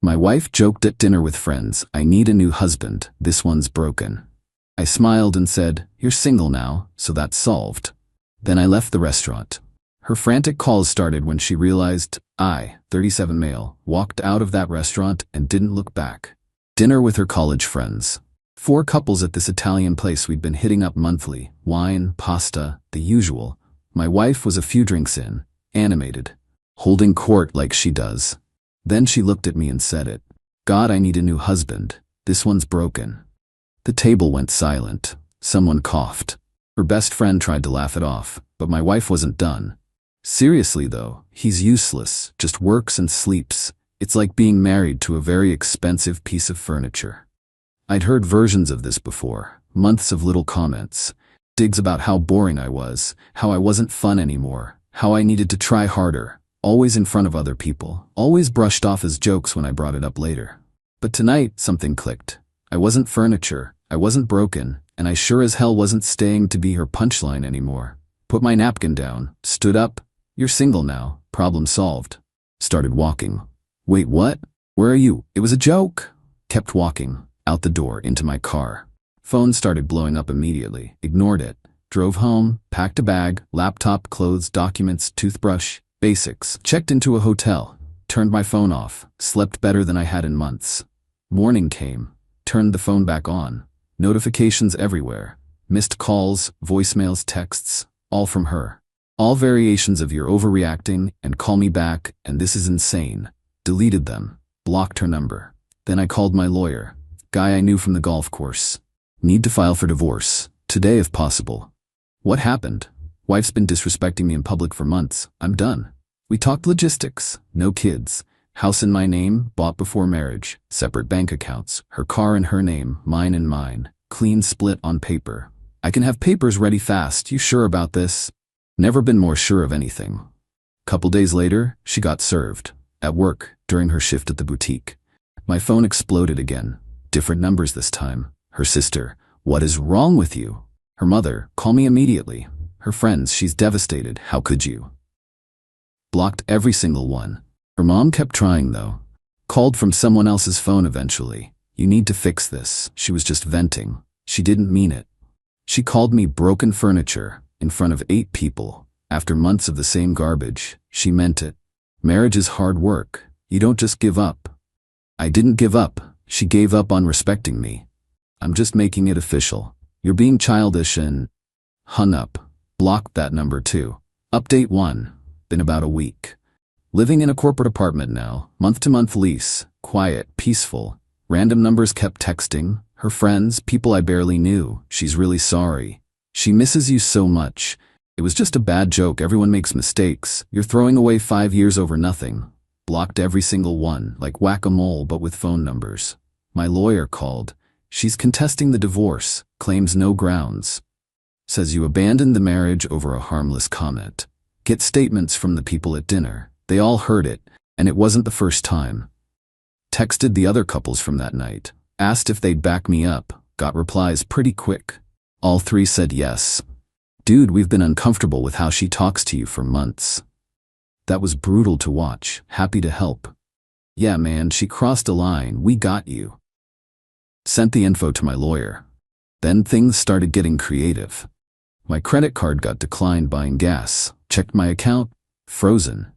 My wife joked at dinner with friends, "I need a new husband, this one's broken." I smiled and said, "You're single now, so that's solved." Then I left the restaurant. Her frantic calls started when she realized I, 37 male, walked out of that restaurant and didn't look back. Dinner with her college friends. 4 couples at this Italian place we'd been hitting up monthly. Wine, pasta, the usual. My wife was a few drinks in, animated, holding court like she does. Then she looked at me and said it. "God, I need a new husband. This one's broken." The table went silent. Someone coughed. Her best friend tried to laugh it off, but my wife wasn't done. "Seriously though, he's useless, just works and sleeps. It's like being married to a very expensive piece of furniture." I'd heard versions of this before, months of little comments, digs about how boring I was, how I wasn't fun anymore, how I needed to try harder, always in front of other people, always brushed off as jokes when I brought it up later. But tonight, something clicked. I wasn't furniture, I wasn't broken, and I sure as hell wasn't staying to be her punchline anymore. Put my napkin down, stood up. "You're single now, problem solved." Started walking. "Wait, what? Where are you? It was a joke." Kept walking, out the door, into my car. Phone started blowing up immediately, ignored it. Drove home, packed a bag, laptop, clothes, documents, toothbrush, basics. Checked into a hotel, turned my phone off, slept better than I had in months. Morning came, turned the phone back on. Notifications everywhere. Missed calls, voicemails, texts, all from her. All variations of "you're overreacting" and "call me back" and "this is insane." Deleted them, blocked her number. Then I called my lawyer, guy I knew from the golf course. "Need to file for divorce, today if possible." "What happened?" "Wife's been disrespecting me in public for months. I'm done." We talked logistics, no kids. House in my name, bought before marriage, separate bank accounts, her car in her name, mine in mine, clean split on paper. "I can have papers ready fast, you sure about this?" Never been more sure of anything. Couple days later, she got served. At work, during her shift at the boutique. My phone exploded again. Different numbers this time. Her sister, "What is wrong with you?" Her mother, "Call me immediately." Her friends, "She's devastated, how could you?" Blocked every single one. Her mom kept trying though. Called from someone else's phone eventually. "You need to fix this." She was just venting. She didn't mean it. She called me broken furniture in front of 8 people. After months of the same garbage, she meant it. Marriage is hard work. You don't just give up. I didn't give up. She gave up on respecting me. I'm just making it official. "You're being childish and..." Hung up. Blocked that number too. Update 1. Been about a week. Living in a corporate apartment now, month-to-month lease, quiet, peaceful. Random numbers kept texting, her friends, people I barely knew. "She's really sorry. She misses you so much. It was just a bad joke, everyone makes mistakes. You're throwing away 5 years over nothing." Blocked every single one, like whack-a-mole but with phone numbers. My lawyer called. She's contesting the divorce, claims no grounds. Says you abandoned the marriage over a harmless comment. Get statements from the people at dinner. They all heard it, and it wasn't the first time. Texted the other couples from that night. Asked if they'd back me up. Got replies pretty quick. All 3 said yes. "Dude, we've been uncomfortable with how she talks to you for months." That was brutal to watch. Happy to help. "Yeah man, she crossed a line, we got you." Sent the info to my lawyer. Then things started getting creative. My credit card got declined buying gas. Checked my account. Frozen.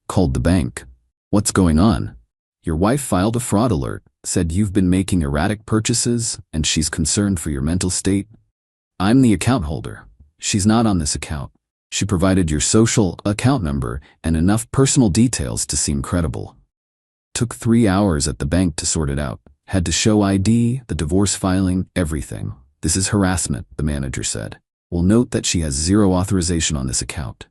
Called the bank. "What's going on?" "Your wife filed a fraud alert. Said you've been making erratic purchases and she's concerned for your mental state." "I'm the account holder. She's not on this account." She provided your social account number and enough personal details to seem credible. Took 3 hours at the bank to sort it out. Had to show ID, the divorce filing, everything. "This is harassment," the manager said. "We'll note that she has 0 authorization on this account."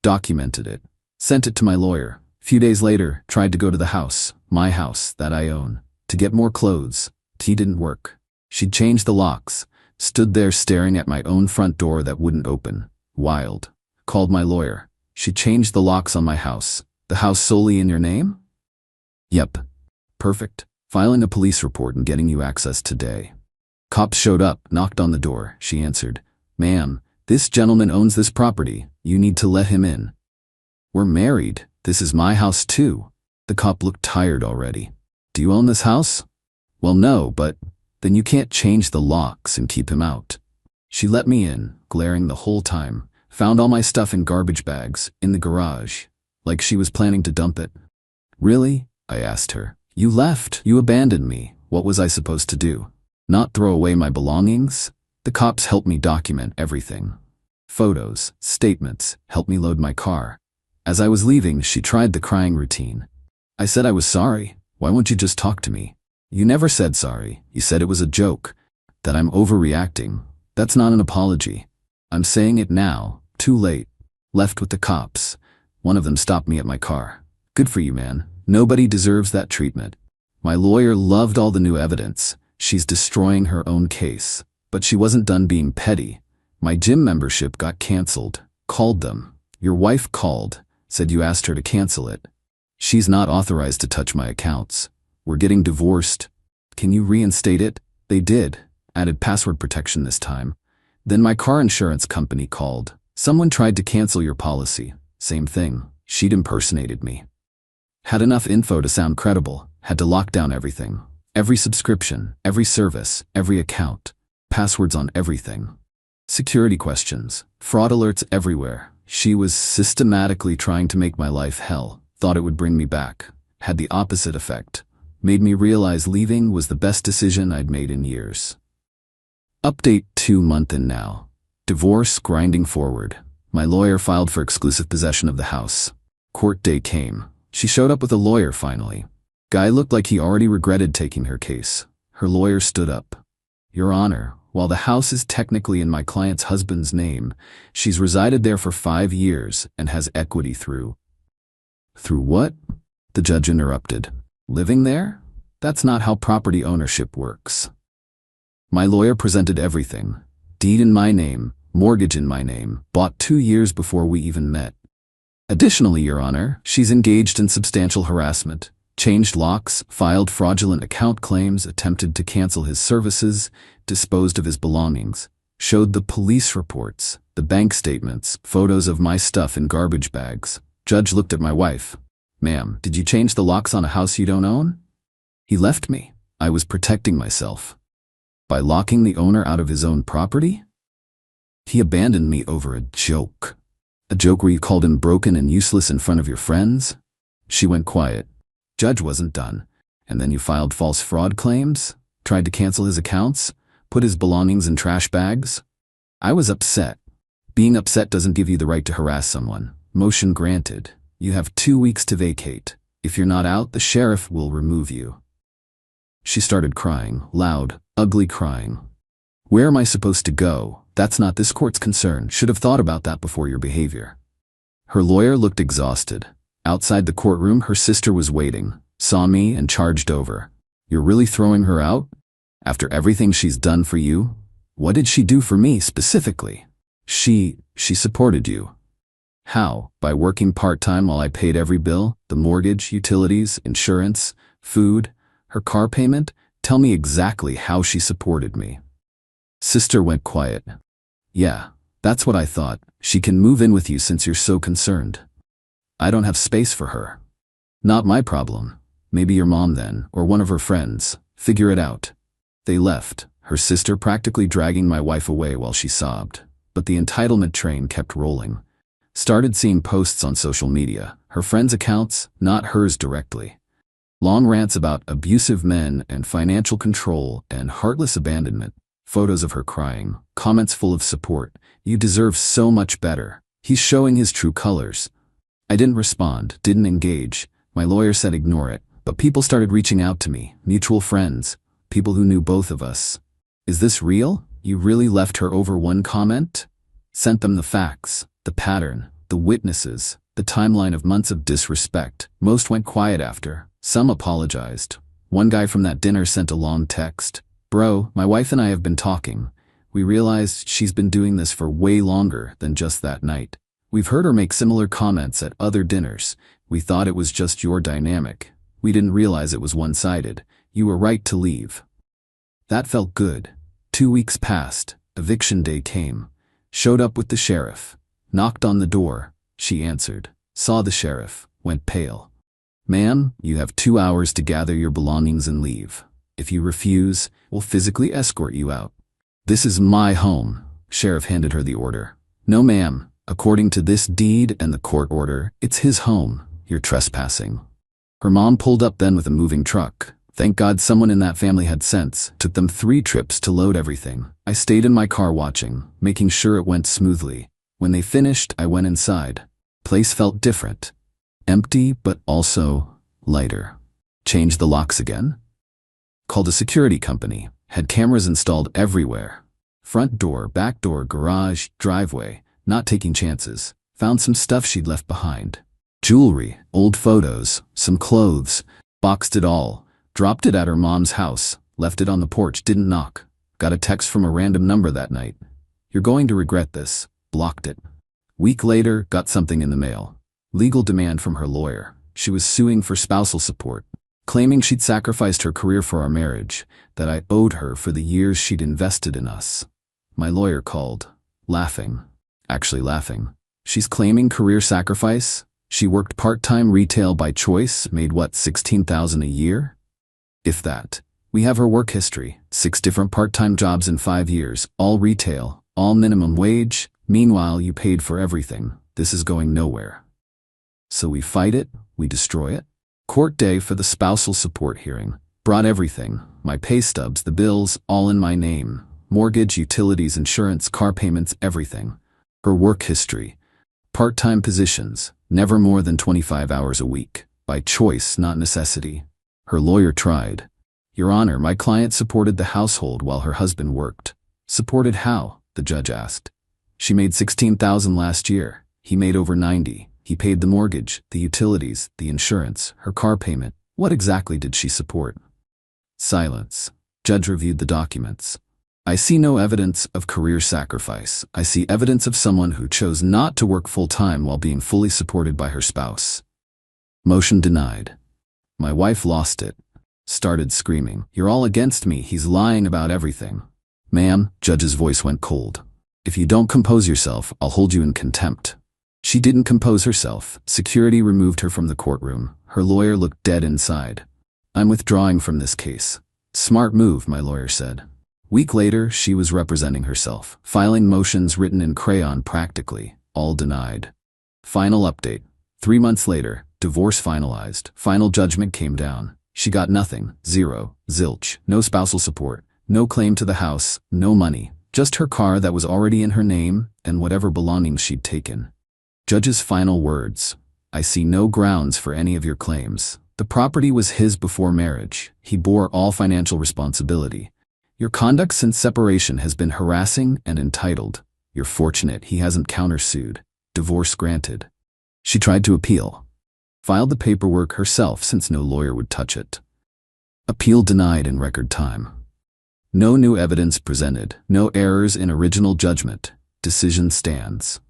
Documented it. Sent it to my lawyer. Few days later, tried to go to the house, my house, that I own, to get more clothes. He didn't work. She'd changed the locks. Stood there staring at my own front door that wouldn't open. Wild. Called my lawyer. "She changed the locks on my house. The house solely in your name?" "Yep." "Perfect. Filing a police report and getting you access today." Cops showed up, knocked on the door. She answered. "Ma'am, this gentleman owns this property. You need to let him in." "We're married. This is my house too." The cop looked tired already. Do you own this house? Well, no, but then you can't change the locks and keep him out. She let me in, glaring the whole time, found all my stuff in garbage bags, in the garage, like she was planning to dump it. Really? I asked her. You left. You abandoned me. What was I supposed to do? Not throw away my belongings? The cops helped me document everything. Photos, statements, helped me load my car. As I was leaving, she tried the crying routine. I said I was sorry. Why won't you just talk to me? You never said sorry. You said it was a joke. That I'm overreacting. That's not an apology. I'm saying it now. Too late. Left with the cops. One of them stopped me at my car. Good for you, man. Nobody deserves that treatment. My lawyer loved all the new evidence. She's destroying her own case. But she wasn't done being petty. My gym membership got canceled. Called them. Your wife called. Said you asked her to cancel it. She's not authorized to touch my accounts. We're getting divorced. Can you reinstate it? They did. Added password protection this time. Then my car insurance company called. Someone tried to cancel your policy. Same thing. She'd impersonated me. Had enough info to sound credible. Had to lock down everything. Every subscription, every service, every account. Passwords on everything. Security questions. Fraud alerts everywhere. She was systematically trying to make my life hell. Thought it would bring me back. Had the opposite effect. Made me realize leaving was the best decision I'd made in years. Update 2 month in now. Divorce grinding forward. My lawyer filed for exclusive possession of the house. Court day came. She showed up with a lawyer finally. Guy looked like he already regretted taking her case. Her lawyer stood up. Your Honor, while the house is technically in my client's husband's name, she's resided there for 5 years and has equity through. Through what? The judge interrupted. Living there? That's not how property ownership works. My lawyer presented everything. Deed in my name, mortgage in my name, bought 2 years before we even met. Additionally, Your Honor, she's engaged in substantial harassment, changed locks, filed fraudulent account claims, attempted to cancel his services, disposed of his belongings, showed the police reports, the bank statements, photos of my stuff in garbage bags. Judge looked at my wife. Ma'am, did you change the locks on a house you don't own? He left me. I was protecting myself. By locking the owner out of his own property? He abandoned me over a joke. A joke where you called him broken and useless in front of your friends? She went quiet. Judge wasn't done. And then you filed false fraud claims? Tried to cancel his accounts? Put his belongings in trash bags? I was upset. Being upset doesn't give you the right to harass someone. Motion granted. You have 2 weeks to vacate. If you're not out, the sheriff will remove you. She started crying, loud, ugly crying. Where am I supposed to go? That's not this court's concern. Should have thought about that before your behavior. Her lawyer looked exhausted. Outside the courtroom, her sister was waiting, saw me and charged over. You're really throwing her out? After everything she's done for you? What did she do for me specifically? She supported you. How? By working part-time while I paid every bill? The mortgage, utilities, insurance, food, her car payment? Tell me exactly how she supported me. Sister went quiet. Yeah, that's what I thought. She can move in with you since you're so concerned. I don't have space for her. Not my problem. Maybe your mom then, or one of her friends. Figure it out. They left, her sister practically dragging my wife away while she sobbed. But the entitlement train kept rolling. Started seeing posts on social media, her friends' accounts, not hers directly. Long rants about abusive men and financial control and heartless abandonment. Photos of her crying, comments full of support. You deserve so much better. He's showing his true colors. I didn't respond, didn't engage. My lawyer said ignore it, but people started reaching out to me, mutual friends, people who knew both of us. Is this real? You really left her over one comment? Sent them the facts, the pattern, the witnesses, the timeline of months of disrespect. Most went quiet after. Some apologized. One guy from that dinner sent a long text. Bro, my wife and I have been talking. We realized she's been doing this for way longer than just that night. We've heard her make similar comments at other dinners. We thought it was just your dynamic. We didn't realize it was one-sided. You were right to leave. That felt good. 2 weeks passed. Eviction day came. Showed up with the sheriff. Knocked on the door. She answered. Saw the sheriff. Went pale. Ma'am, you have 2 hours to gather your belongings and leave. If you refuse, we'll physically escort you out. This is my home. Sheriff handed her the order. No, ma'am. According to this deed and the court order, it's his home. You're trespassing. Her mom pulled up then with a moving truck. Thank God someone in that family had sense. Took them 3 trips to load everything. I stayed in my car watching, making sure it went smoothly. When they finished, I went inside. Place felt different. Empty, but also lighter. Changed the locks again. Called a security company. Had cameras installed everywhere. Front door, back door, garage, driveway. Not taking chances. Found some stuff she'd left behind. Jewelry, old photos, some clothes. Boxed it all. Dropped it at her mom's house. Left it on the porch, didn't knock. Got a text from a random number that night. You're going to regret this. Blocked it. Week later, got something in the mail. Legal demand from her lawyer. She was suing for spousal support. Claiming she'd sacrificed her career for our marriage. That I owed her for the years she'd invested in us. My lawyer called. Laughing. Actually laughing. She's claiming career sacrifice? She worked part-time retail by choice, made what, $16,000 a year? If that. We have her work history, 6 different part-time jobs in 5 years, all retail, all minimum wage. Meanwhile, you paid for everything. This is going nowhere. So we fight it, we destroy it. Court day for the spousal support hearing. Brought everything, my pay stubs, the bills, all in my name. Mortgage, utilities, insurance, car payments, everything. Her work history. Part-time positions, never more than 25 hours a week. By choice, not necessity. Her lawyer tried. Your Honor, my client supported the household while her husband worked. Supported how? The judge asked. She made $16,000 last year. He made over $90,000. He paid the mortgage, the utilities, the insurance, her car payment. What exactly did she support? Silence. Judge reviewed the documents. I see no evidence of career sacrifice. I see evidence of someone who chose not to work full-time while being fully supported by her spouse. Motion denied. My wife lost it. Started screaming. You're all against me. He's lying about everything. Ma'am, judge's voice went cold. If you don't compose yourself, I'll hold you in contempt. She didn't compose herself. Security removed her from the courtroom. Her lawyer looked dead inside. I'm withdrawing from this case. Smart move, my lawyer said. Week later, she was representing herself, filing motions written in crayon practically, all denied. Final update. 3 months later, divorce finalized. Final judgment came down. She got nothing, zero, zilch, no spousal support, no claim to the house, no money, just her car that was already in her name and whatever belongings she'd taken. Judge's final words. I see no grounds for any of your claims. The property was his before marriage. He bore all financial responsibility. Your conduct since separation has been harassing and entitled. You're fortunate he hasn't countersued. Divorce granted. She tried to appeal. Filed the paperwork herself since no lawyer would touch it. Appeal denied in record time. No new evidence presented. No errors in original judgment. Decision stands.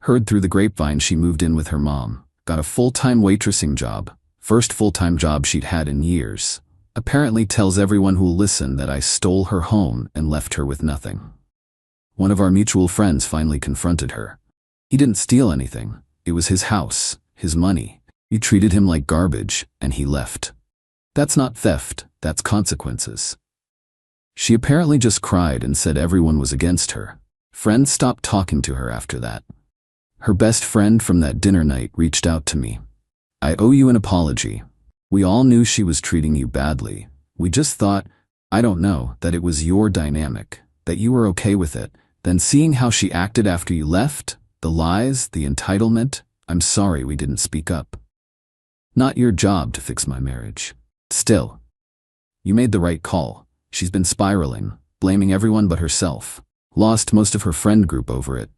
Heard through the grapevine she moved in with her mom. Got a full-time waitressing job. First full-time job she'd had in years. Apparently tells everyone who'll listen that I stole her home and left her with nothing. One of our mutual friends finally confronted her. He didn't steal anything. It was his house, his money. You treated him like garbage, and he left. That's not theft, that's consequences. She apparently just cried and said everyone was against her. Friends stopped talking to her after that. Her best friend from that dinner night reached out to me. I owe you an apology. We all knew she was treating you badly. We just thought, I don't know, that it was your dynamic, that you were okay with it. Then seeing how she acted after you left, the lies, the entitlement, I'm sorry we didn't speak up. Not your job to fix my marriage. Still, you made the right call. She's been spiraling, blaming everyone but herself. Lost most of her friend group over it.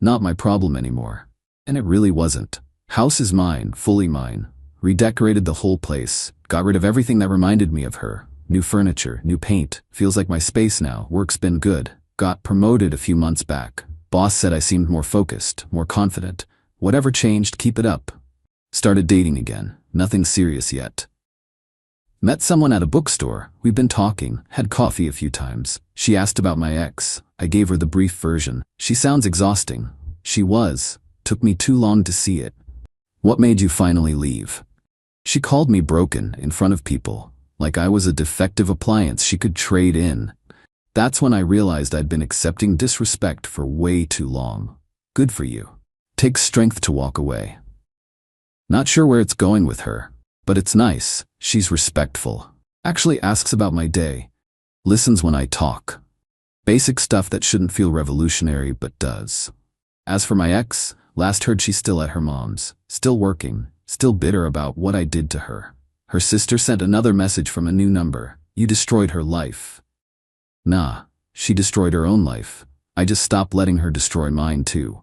Not my problem anymore. And it really wasn't. House is mine, fully mine. Redecorated the whole place. Got rid of everything that reminded me of her. New furniture, new paint. Feels like my space now. Work's been good. Got promoted a few months back. Boss said I seemed more focused, more confident. Whatever changed, keep it up. Started dating again. Nothing serious yet. Met someone at a bookstore. We've been talking. Had coffee a few times. She asked about my ex. I gave her the brief version. She sounds exhausting. She was. Took me too long to see it. What made you finally leave? She called me broken in front of people, like I was a defective appliance she could trade in. That's when I realized I'd been accepting disrespect for way too long. Good for you. Takes strength to walk away. Not sure where it's going with her, but it's nice. She's respectful. Actually asks about my day. Listens when I talk. Basic stuff that shouldn't feel revolutionary but does. As for my ex, last heard she's still at her mom's, still working, still bitter about what I did to her. Her sister sent another message from a new number. You destroyed her life. Nah, she destroyed her own life. I just stopped letting her destroy mine too.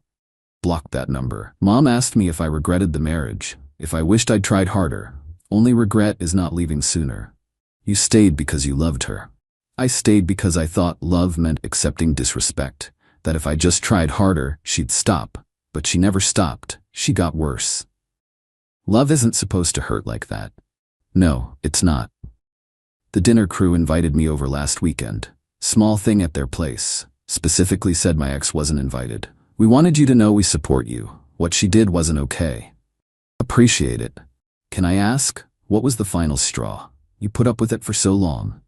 Blocked that number. Mom asked me if I regretted the marriage, if I wished I'd tried harder. Only regret is not leaving sooner. You stayed because you loved her. I stayed because I thought love meant accepting disrespect, that if I just tried harder, she'd stop. But she never stopped. She got worse. Love isn't supposed to hurt like that. No, it's not. The dinner crew invited me over last weekend. Small thing at their place. Specifically said my ex wasn't invited. We wanted you to know we support you. What she did wasn't okay. Appreciate it. Can I ask, what was the final straw? You put up with it for so long.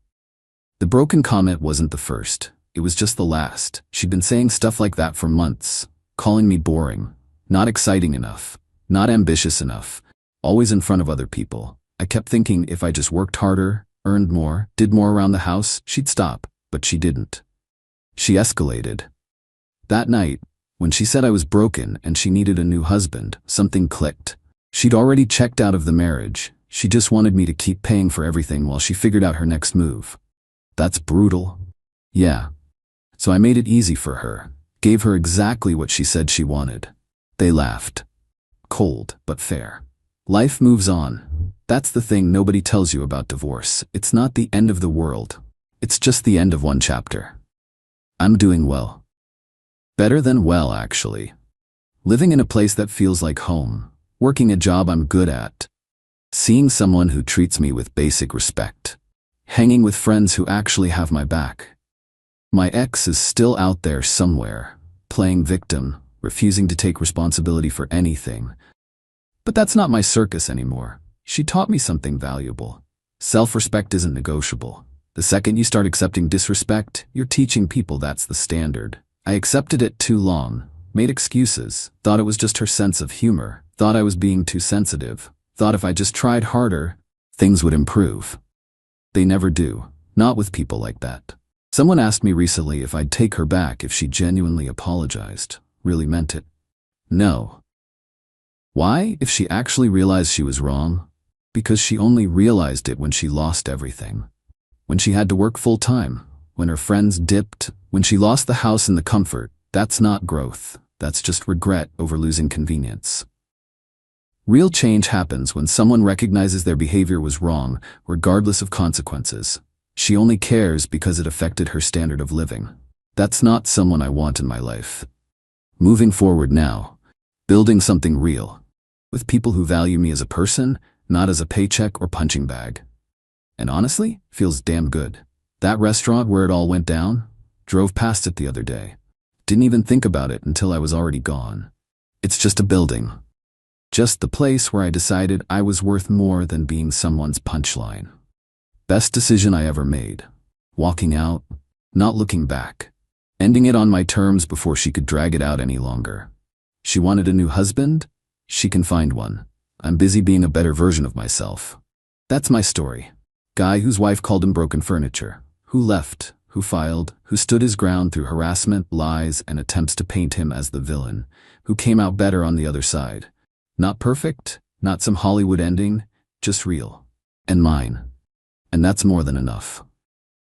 The broken comment wasn't the first. It was just the last. She'd been saying stuff like that for months. Calling me boring. Not exciting enough. Not ambitious enough. Always in front of other people. I kept thinking if I just worked harder, earned more, did more around the house, she'd stop. But she didn't. She escalated. That night, when she said I was broken and she needed a new husband, something clicked. She'd already checked out of the marriage. She just wanted me to keep paying for everything while she figured out her next move. That's brutal. Yeah. So I made it easy for her. Gave her exactly what she said she wanted. They laughed. Cold, but fair. Life moves on. That's the thing nobody tells you about divorce. It's not the end of the world. It's just the end of one chapter. I'm doing well. Better than well, actually. Living in a place that feels like home. Working a job I'm good at. Seeing someone who treats me with basic respect. Hanging with friends who actually have my back. My ex is still out there somewhere, playing victim, refusing to take responsibility for anything. But that's not my circus anymore. She taught me something valuable. Self-respect isn't negotiable. The second you start accepting disrespect, you're teaching people that's the standard. I accepted it too long, made excuses, thought it was just her sense of humor, thought I was being too sensitive, thought if I just tried harder, things would improve. They never do, not with people like that. Someone asked me recently if I'd take her back if she genuinely apologized, really meant it. No. Why, if she actually realized she was wrong? Because she only realized it when she lost everything. When she had to work full-time, when her friends dipped, when she lost the house and the comfort. That's not growth. That's just regret over losing convenience. Real change happens when someone recognizes their behavior was wrong, regardless of consequences. She only cares because it affected her standard of living. That's not someone I want in my life. Moving forward now, building something real, with people who value me as a person, not as a paycheck or punching bag. And honestly, feels damn good. That restaurant where it all went down, drove past it the other day. Didn't even think about it until I was already gone. It's just a building. Just the place where I decided I was worth more than being someone's punchline. Best decision I ever made. Walking out, not looking back. Ending it on my terms before she could drag it out any longer. She wanted a new husband? She can find one. I'm busy being a better version of myself. That's my story. Guy whose wife called him broken furniture. Who left, who filed, who stood his ground through harassment, lies, and attempts to paint him as the villain. Who came out better on the other side. Not perfect, not some Hollywood ending, just real. And mine. And that's more than enough.